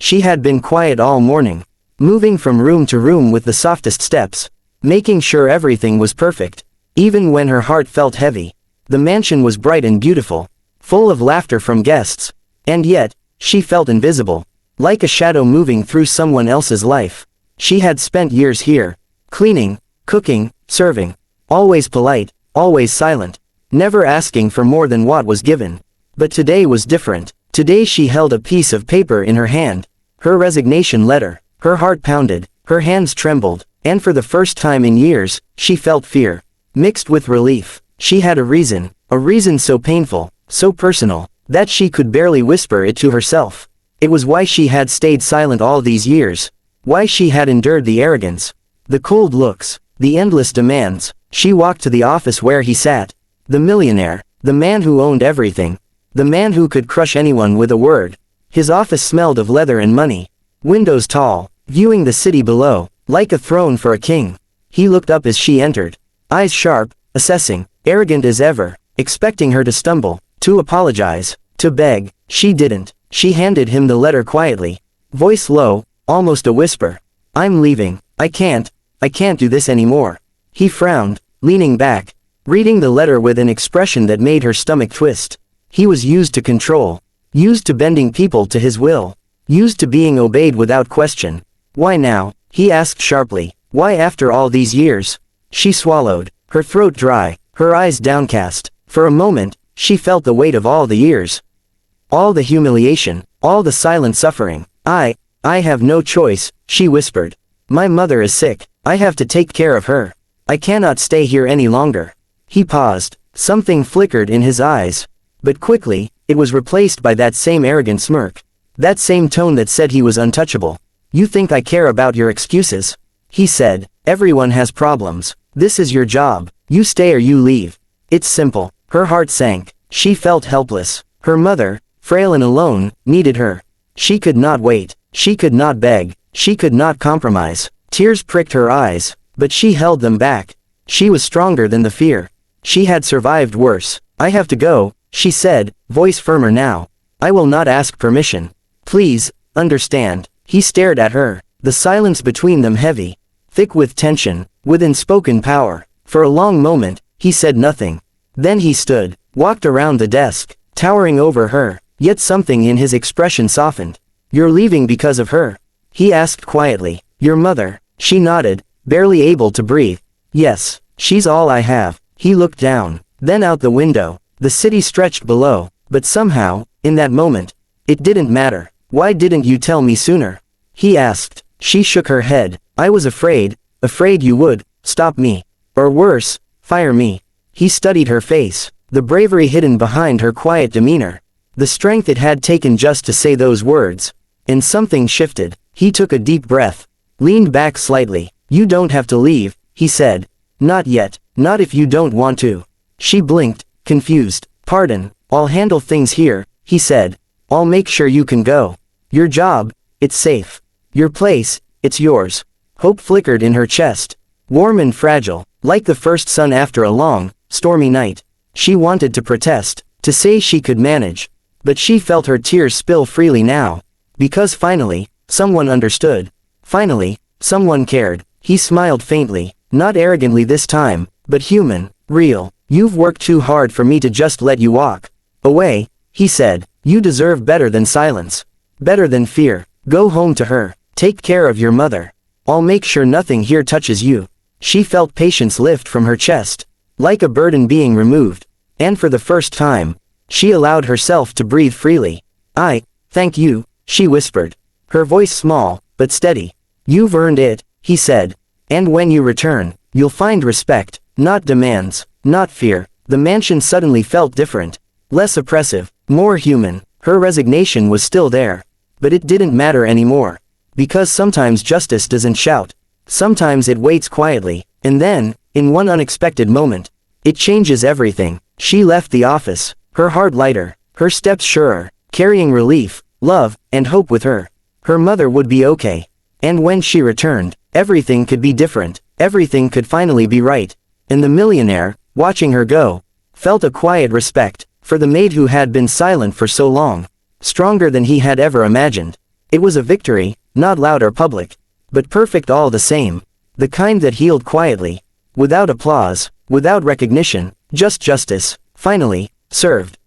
She had been quiet all morning, moving from room to room with the softest steps, making sure everything was perfect. Even when her heart felt heavy, the mansion was bright and beautiful, full of laughter from guests, and yet, she felt invisible, like a shadow moving through someone else's life. She had spent years here, cleaning, cooking, serving, always polite, always silent, never asking for more than what was given. But today was different. Today she held a piece of paper in her hand, her resignation letter. Her heart pounded, her hands trembled, and for the first time in years, she felt fear, mixed with relief. She had a reason so painful, so personal, that she could barely whisper it to herself. It was why she had stayed silent all these years, why she had endured the arrogance, the cold looks, the endless demands. She walked to the office where he sat, the millionaire, the man who owned everything, the man who could crush anyone with a word. His office smelled of leather and money, windows tall, viewing the city below, like a throne for a king. He looked up as she entered, eyes sharp, assessing, arrogant as ever, expecting her to stumble, to apologize, to beg. She didn't. She handed him the letter quietly, voice low, almost a whisper. "I'm leaving. I can't do this anymore." He frowned, leaning back, reading the letter with an expression that made her stomach twist. He was used to control, used to bending people to his will, used to being obeyed without question. "Why now?" he asked sharply. "Why after all these years?" She swallowed, her throat dry, her eyes downcast. For a moment, she felt the weight of all the years. All the humiliation, all the silent suffering. I have no choice," she whispered. "My mother is sick. I have to take care of her. I cannot stay here any longer." He paused. Something flickered in his eyes. But quickly, it was replaced by that same arrogant smirk. That same tone that said he was untouchable. "You think I care about your excuses?" he said. "Everyone has problems. This is your job. You stay or you leave. It's simple." Her heart sank. She felt helpless. Her mother, frail and alone, needed her. She could not wait. She could not beg. She could not compromise. Tears pricked her eyes, but she held them back. She was stronger than the fear. She had survived worse. "I have to go," she said, voice firmer now. "I will not ask permission. Please, understand." He stared at her, the silence between them heavy, thick with tension, with unspoken power. For a long moment, he said nothing. Then he stood, walked around the desk, towering over her, yet something in his expression softened. "You're leaving because of her?" he asked quietly. "Your mother?" She nodded, barely able to breathe. "Yes, she's all I have." He looked down, then out the window. The city stretched below, but somehow, in that moment, it didn't matter. "Why didn't you tell me sooner?" he asked. She shook her head. "I was afraid you would stop me. Or worse, fire me." He studied her face, the bravery hidden behind her quiet demeanor, the strength it had taken just to say those words. And something shifted. He took a deep breath, leaned back slightly. "You don't have to leave," he said. "Not yet, not if you don't want to." She blinked, confused. "Pardon, I'll handle things here," he said. "I'll make sure you can go. Your job, it's safe. Your place, it's yours." Hope flickered in her chest, warm and fragile, like the first sun after a long, stormy night. She wanted to protest, to say she could manage, but she felt her tears spill freely now. Because finally, someone understood. Finally, someone cared. He smiled faintly, not arrogantly this time, but human, real. "You've worked too hard for me to just let you walk away," he said. "You deserve better than silence. Better than fear. Go home to her. Take care of your mother. I'll make sure nothing here touches you." She felt patience lift from her chest, like a burden being removed. And for the first time, she allowed herself to breathe freely. "I thank you," she whispered, her voice small, but steady. "You've earned it," he said. "And when you return, you'll find respect, not demands, not fear." The mansion suddenly felt different, less oppressive, more human. Her resignation was still there, but it didn't matter anymore. Because sometimes justice doesn't shout. Sometimes it waits quietly, and then, in one unexpected moment, it changes everything. She left the office, her heart lighter, her steps surer, carrying relief, love, and hope with her. Her mother would be okay. And when she returned, everything could be different, everything could finally be right. And the millionaire, watching her go, felt a quiet respect for the maid who had been silent for so long, stronger than he had ever imagined. It was a victory, not loud or public, but perfect all the same, the kind that healed quietly, without applause, without recognition, just justice, finally, served.